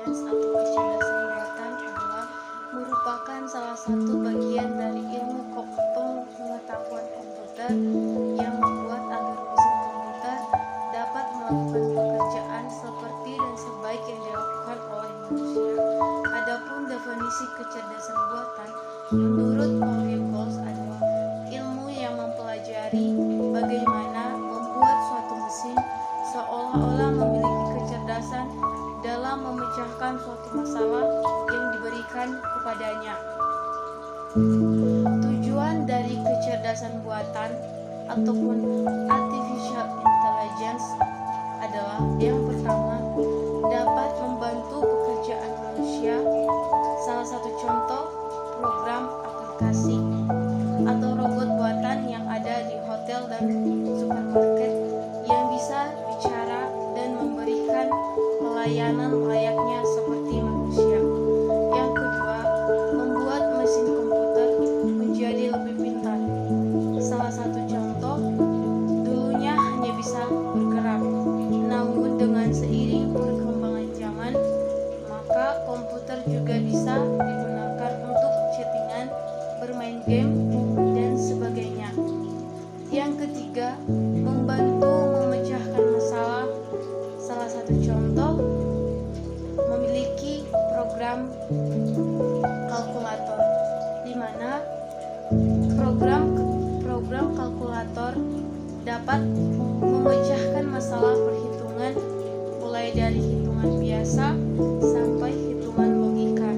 intelligence atau kecerdasan buatan adalah merupakan salah satu bagian dari ilmu pengetahuan komputer yang membuat agar mesin komputer dapat melakukan pekerjaan seperti dan sebaik yang dilakukan oleh manusia. Adapun definisi kecerdasan buatan menurut Paul Goals adalah ilmu yang mempelajari bagaimana membuat suatu mesin seolah-olah memiliki kecerdasan dalam memecahkan suatu masalah yang diberikan kepadanya. Tujuan dari kecerdasan buatan ataupun artificial intelligence adalah yang pertama, dapat membantu pekerjaan manusia. Salah satu contoh program aplikasi atau robot buatan yang ada di hotel dan supermarket yang bisa bicara dan memberikan pelayanan layaknya seperti manusia. Yang kedua, membuat mesin komputer menjadi lebih pintar. Salah satu contoh, dulunya hanya bisa bergerak, namun dengan seiring perkembangan zaman, maka komputer juga bisa digunakan untuk chattingan, bermain game, dan sebagainya. Yang ketiga, membantu memecahkan masalah. Salah satu contoh, memiliki program kalkulator, di mana program kalkulator dapat memecahkan masalah perhitungan mulai dari hitungan biasa sampai hitungan logika,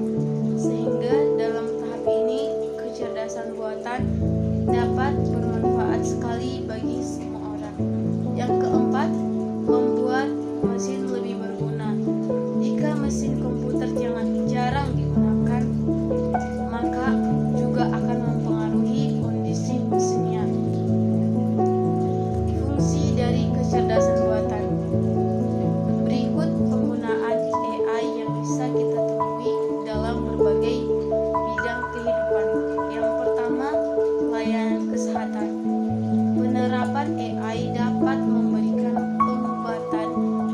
sehingga dalam tahap ini kecerdasan buatan dapat bermanfaat sekali bagi semua orang. Yang keempat, membuat mesin lebih berguna. Jika mesin komputer jarang digunakan, maka juga akan mempengaruhi kondisi mesinnya. Fungsi dari kecerdasan buatan. Berikut penggunaan AI yang bisa kita temui dalam berbagai bidang kehidupan. Yang pertama, layanan kesehatan. Penerapan AI dapat memberikan pengobatan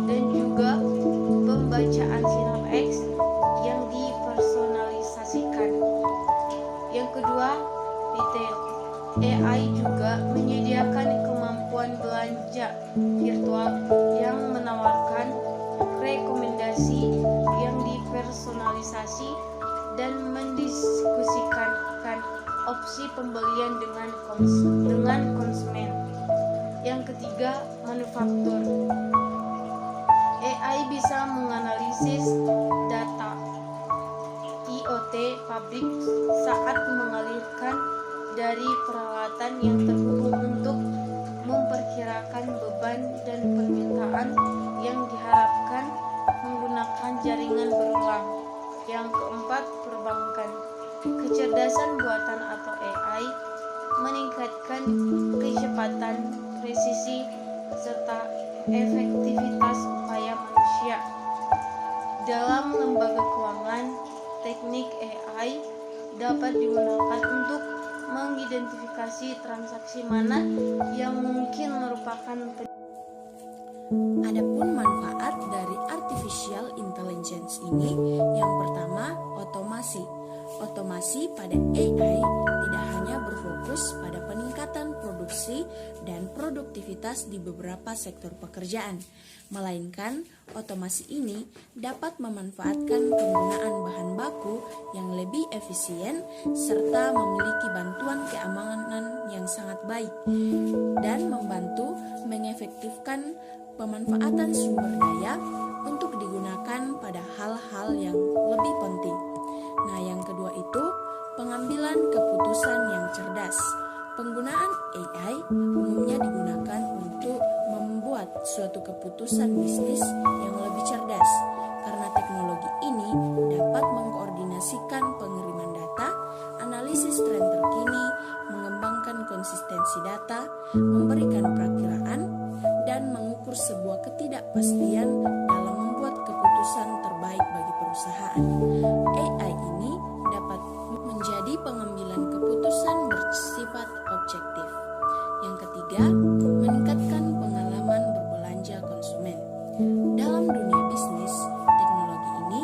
dan juga pembacaan sinap X yang dipersonalisasikan. Yang kedua, retail. AI juga menyediakan kemampuan belanja virtual yang menawarkan rekomendasi yang dipersonalisasi dan mendiskusikan opsi pembelian dengan konsumen. Yang ketiga, manufaktur. AI bisa menganalisis data IoT pabrik saat mengalirkan dari peralatan yang terhubung untuk memperkirakan beban dan permintaan yang diharapkan menggunakan jaringan berulang. Yang keempat, perbankan. Kecerdasan buatan atau AI meningkatkan kecepatan, presisi, serta efektivitas upaya manusia. Dalam lembaga keuangan, teknik AI dapat digunakan untuk mengidentifikasi transaksi mana yang mungkin merupakan Adapun manfaat dari artificial intelligence ini, yang pertama, otomasi. Otomasi pada AI tidak hanya berfokus pada peningkatan produksi dan produktivitas di beberapa sektor pekerjaan, melainkan otomasi ini dapat memanfaatkan penggunaan bahan baku yang lebih efisien serta memiliki bantuan keamanan yang sangat baik dan membantu mengefektifkan pemanfaatan sumber daya untuk digunakan pada hal-hal yang lebih penting. Nah, yang kedua itu pengambilan keputusan yang cerdas. Penggunaan AI umumnya digunakan untuk membuat suatu keputusan bisnis yang lebih cerdas, karena teknologi ini dapat mengkoordinasikan pengiriman data, analisis tren terkini, mengembangkan konsistensi data, memberikan perakiraan, dan mengukur sebuah ketidakpastian dalam membuat keputusan terbaik bagi perusahaan. AI ini dapat menjadi pengambilan keputusan bersifat objektif. Yang ketiga, meningkatkan pengalaman berbelanja konsumen. Dalam dunia bisnis, teknologi ini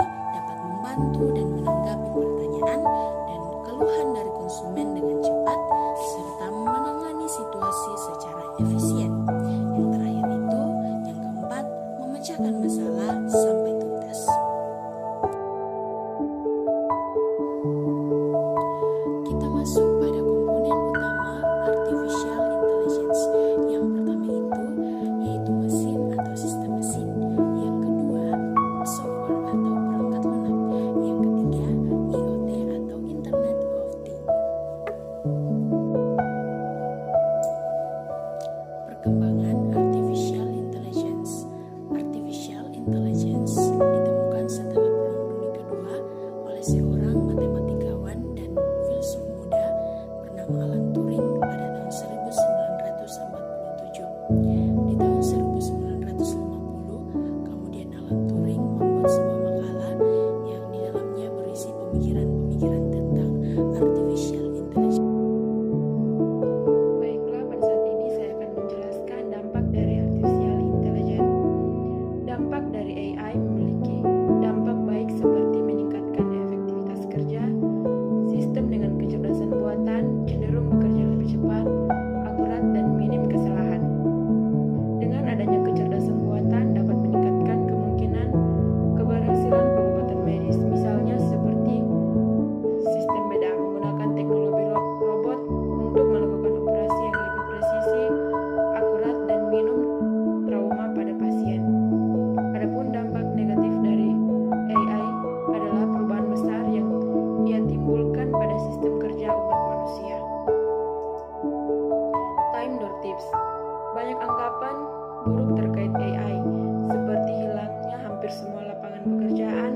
buruk terkait AI, seperti hilangnya hampir semua lapangan pekerjaan,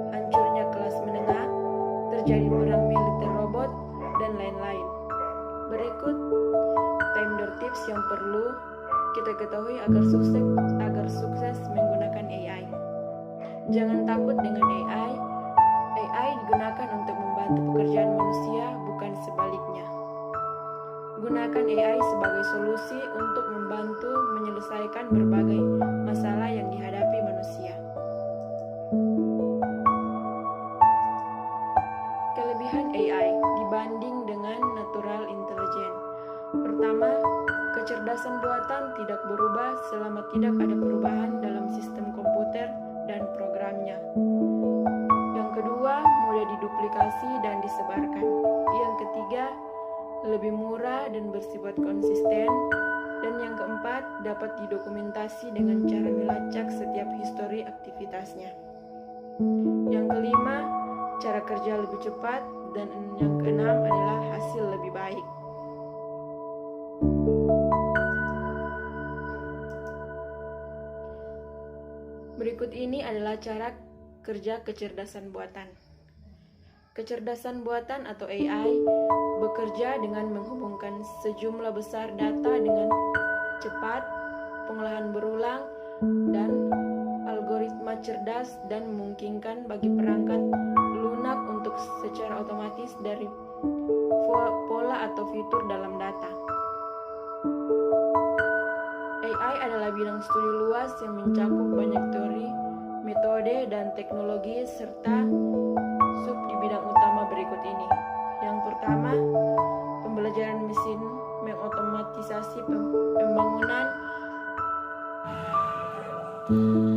hancurnya kelas menengah, terjadi perang militer robot, dan lain-lain. Berikut timer tips yang perlu kita ketahui agar sukses menggunakan AI. Jangan takut dengan AI. AI digunakan untuk membantu pekerjaan manusia, bukan sebaliknya. Gunakan AI sebagai solusi untuk membantu menyelesaikan berbagai masalah yang dihadapi manusia. Kelebihan AI dibanding dengan natural intelligence. Pertama, kecerdasan buatan tidak berubah selama tidak ada perubahan dalam sistem komputer dan programnya. Yang kedua, mudah diduplikasi dan disebarkan. Yang ketiga, lebih murah dan bersifat konsisten. Dan yang keempat, dapat didokumentasi dengan cara melacak setiap histori aktivitasnya. Yang kelima, cara kerja lebih cepat. Dan yang keenam adalah hasil lebih baik. Berikut ini adalah cara kerja kecerdasan buatan. Kecerdasan buatan atau AI bekerja dengan menghubungkan sejumlah besar data dengan cepat, pengolahan berulang, dan algoritma cerdas dan memungkinkan bagi perangkat lunak untuk secara otomatis dari pola atau fitur dalam data. AI adalah bidang studi luas yang mencakup banyak teori, metode, dan teknologi serta sub di bidang utama berikut ini. Yang pertama, pembelajaran mesin mengotomatisasi pembangunan.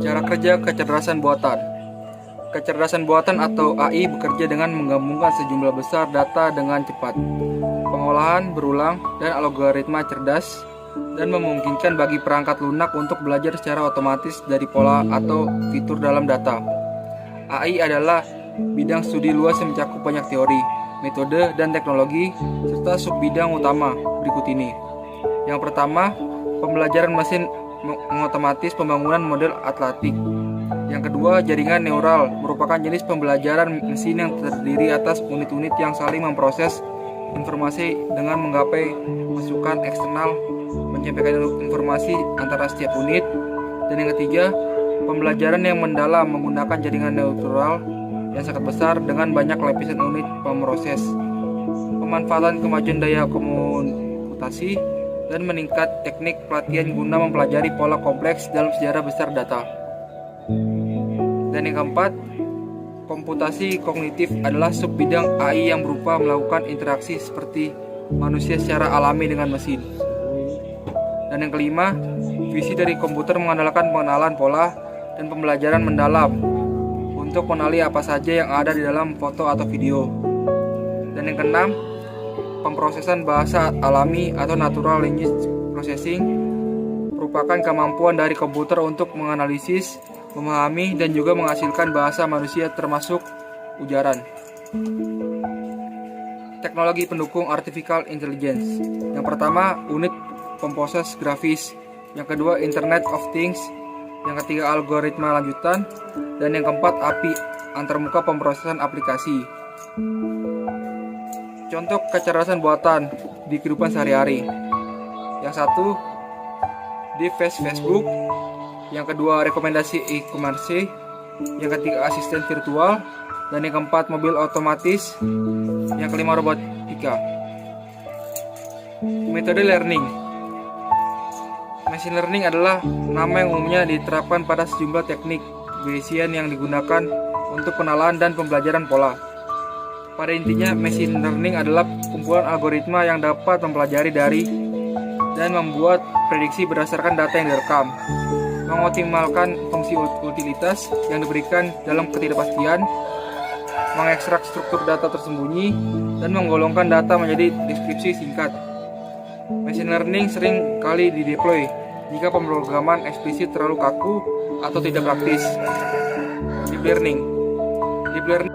Cara kerja kecerdasan buatan. Kecerdasan buatan atau AI bekerja dengan menggabungkan sejumlah besar data dengan cepat, pengolahan berulang, dan algoritma cerdas, dan memungkinkan bagi perangkat lunak untuk belajar secara otomatis dari pola atau fitur dalam data. AI adalah bidang studi luas yang mencakup banyak teori, metode, dan teknologi, serta sub-bidang utama berikut ini. Yang pertama, pembelajaran mesin mengotomatis pembangunan model atletik. Yang kedua, jaringan neural merupakan jenis pembelajaran mesin yang terdiri atas unit-unit yang saling memproses informasi dengan menggapai masukan eksternal, menyampaikan informasi antara setiap unit. Dan yang ketiga, pembelajaran yang mendalam menggunakan jaringan neural yang sangat besar dengan banyak lapisan unit pemroses, pemanfaatan kemajuan daya komputasi, dan meningkat teknik pelatihan guna mempelajari pola kompleks dalam sejarah besar data. Dan yang keempat, komputasi kognitif adalah sub-bidang AI yang berupa melakukan interaksi seperti manusia secara alami dengan mesin. Dan yang kelima, visi dari komputer mengandalkan pengenalan pola dan pembelajaran mendalam untuk mengenali apa saja yang ada di dalam foto atau video. Dan yang keenam, pemrosesan bahasa alami atau natural language processing merupakan kemampuan dari komputer untuk menganalisis, memahami, dan juga menghasilkan bahasa manusia termasuk ujaran. Teknologi pendukung artificial intelligence. Yang pertama, unit pemproses grafis. Yang kedua, Internet of Things. Yang ketiga, algoritma lanjutan. Dan yang keempat, API, antarmuka pemrosesan aplikasi. Contoh kecerdasan buatan di kehidupan sehari-hari. Yang satu, di Facebook. Yang kedua, rekomendasi e-commerce. Yang ketiga, asisten virtual. Dan yang keempat, mobil otomatis. Yang kelima, robotika. Metode learning. Machine learning adalah nama yang umumnya diterapkan pada sejumlah teknik Bayesian yang digunakan untuk pengenalan dan pembelajaran pola. Pada intinya, machine learning adalah kumpulan algoritma yang dapat mempelajari dari dan membuat prediksi berdasarkan data yang direkam, mengoptimalkan fungsi utilitas yang diberikan dalam ketidakpastian, mengekstrak struktur data tersembunyi, dan menggolongkan data menjadi deskripsi singkat. Machine learning sering kali dideploy jika pemrograman eksplisit terlalu kaku atau tidak praktis. Deep learning